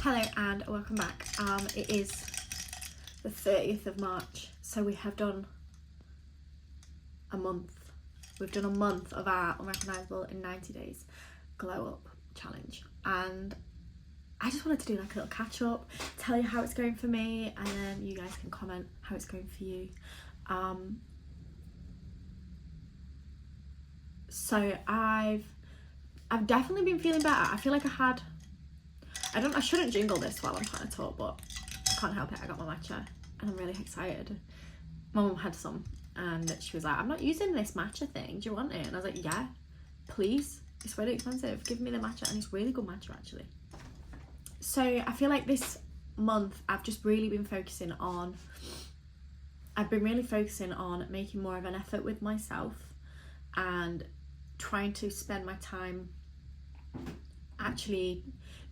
Hello and welcome back. It is the 30th of March, so we have done a month. We've done a month of our Unrecognisable in 90 days glow up challenge, and I just wanted to do like a little catch up, tell you how it's going for me, and then you guys can comment how it's going for you. So I've definitely been feeling better. I feel like I shouldn't jingle this while I'm trying to talk, but I can't help it. I got my matcha and I'm really excited. My mum had some and she was like, I'm not using this matcha thing, do you want it? And I was like, yeah, please, it's really expensive, give me the matcha. And it's really good matcha actually. So I feel like this month I've just really been focusing on making more of an effort with myself and trying to spend my time actually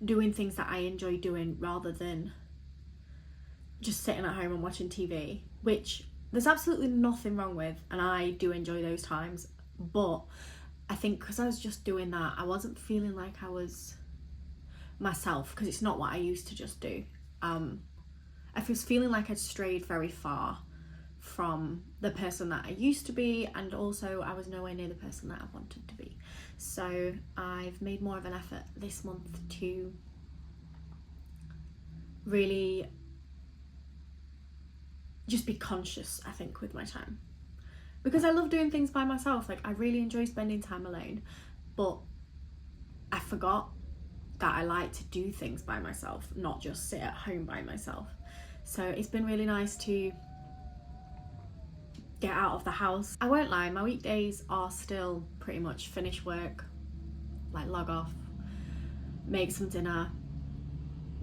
doing things that I enjoy doing rather than just sitting at home and watching TV, which there's absolutely nothing wrong with, and I do enjoy those times. But I think because I was just doing that, I wasn't feeling like I was myself, because it's not what I used to just do. I was feeling like I'd strayed very far from the person that I used to be, and also I was nowhere near the person that I wanted to be. So I've made more of an effort this month to really just be conscious, I think, with my time, because I love doing things by myself. Like, I really enjoy spending time alone, but I forgot that I like to do things by myself, not just sit at home by myself. So it's been really nice to get out of the house. I won't lie, my weekdays are still pretty much finish work, like log off, make some dinner,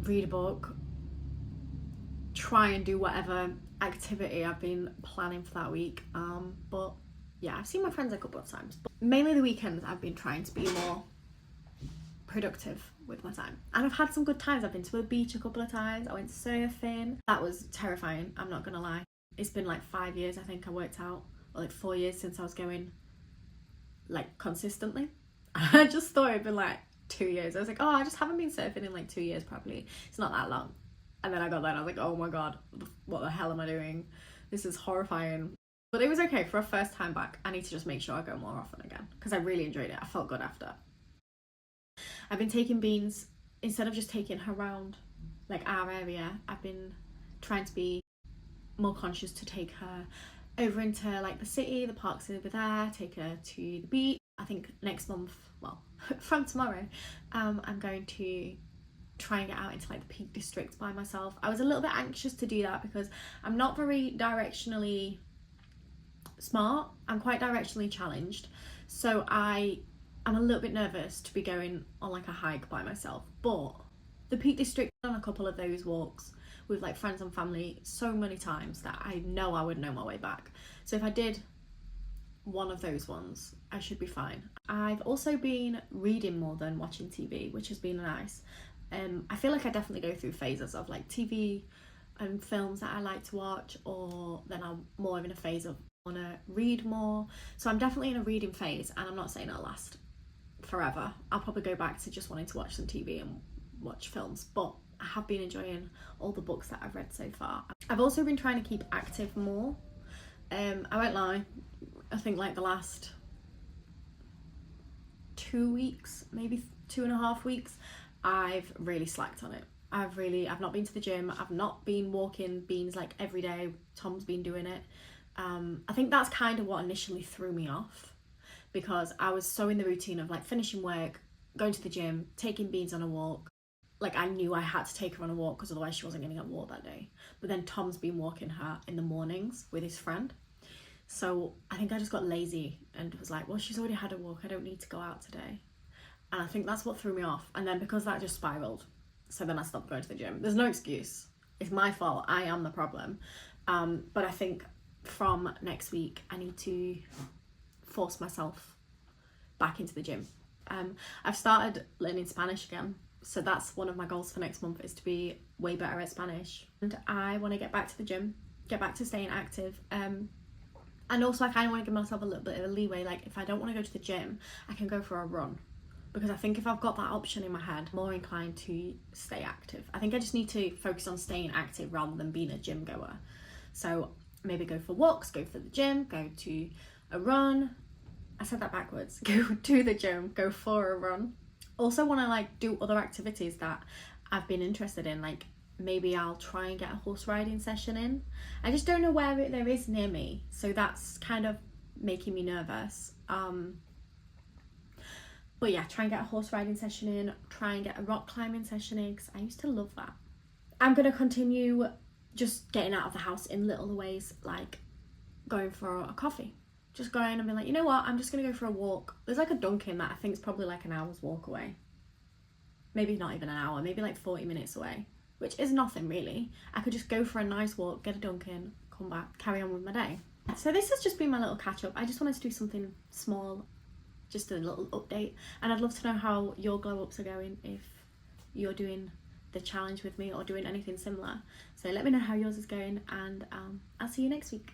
read a book, try and do whatever activity I've been planning for that week. But yeah, I've seen my friends a couple of times, but mainly the weekends I've been trying to be more productive with my time, and I've had some good times. I've been to the beach a couple of times, I went surfing. That was terrifying, I'm not gonna lie. It's been like 5 years, I think I worked out, or like 4 years since I was going like consistently. I just thought it'd been like 2 years. I was like, oh, I just haven't been surfing in like 2 years probably. It's not that long. And then I got there and I was like, oh my god, what the hell am I doing? This is horrifying. But it was okay for a first time back. I need to just make sure I go more often again, because I really enjoyed it. I felt good after. I've been taking Beans, instead of just taking her around like our area, I've been trying to be more conscious to take her over into like the city, the parks over there, take her to the beach. I think next month, well, from tomorrow, I'm going to try and get out into like the Peak District by myself. I was a little bit anxious to do that because I'm not very directionally smart. I'm quite directionally challenged, so I'm a little bit nervous to be going on like a hike by myself. But the Peak District, I've done a couple of those walks with like friends and family so many times that I know I would know my way back. So if I did one of those ones, I should be fine. I've also been reading more than watching TV, which has been nice. I feel like I definitely go through phases of like TV and films that I like to watch, or then I'm more in a phase of want to read more. So I'm definitely in a reading phase, and I'm not saying it'll last forever. I'll probably go back to just wanting to watch some TV and watch films, but I have been enjoying all the books that I've read so far. I've also been trying to keep active more. I won't lie, I think like the last 2 weeks, maybe 2.5 weeks, I've really slacked on it. I've not been to the gym, I've not been walking Beans like every day. Tom's been doing it. I think that's kind of what initially threw me off, because I was so in the routine of like finishing work, going to the gym, taking Beans on a walk. Like, I knew I had to take her on a walk because otherwise she wasn't going to get walked that day. But then Tom's been walking her in the mornings with his friend. So I think I just got lazy and was like, well, she's already had a walk, I don't need to go out today. And I think that's what threw me off. And then because that just spiraled, so then I stopped going to the gym. There's no excuse. It's my fault. I am the problem. But I think from next week, I need to force myself back into the gym. I've started learning Spanish again. So that's one of my goals for next month, is to be way better at Spanish. And I want to get back to the gym, get back to staying active. And also I kind of want to give myself a little bit of a leeway. Like, if I don't want to go to the gym, I can go for a run. because I think if I've got that option in my head, I'm more inclined to stay active. I think I just need to focus on staying active rather than being a gym goer. So maybe go for walks, go for the gym, go to a run. I said that backwards. Go to the gym, go for a run. Also want to like do other activities that I've been interested in, like maybe I'll try and get a horse riding session in. I just don't know where there is near me, so that's kind of making me nervous. But yeah, try and get a horse riding session in, try and get a rock climbing session in, because I used to love that. I'm going to continue just getting out of the house in little ways, like going for a coffee. Just going and being like, you know what, I'm just going to go for a walk. There's like a Dunkin' that I think is probably like an hour's walk away. Maybe not even an hour, maybe like 40 minutes away, which is nothing really. I could just go for a nice walk, get a Dunkin', come back, carry on with my day. So this has just been my little catch up. I just wanted to do something small, just a little update, and I'd love to know how your glow ups are going, if you're doing the challenge with me or doing anything similar. So let me know how yours is going, and I'll see you next week.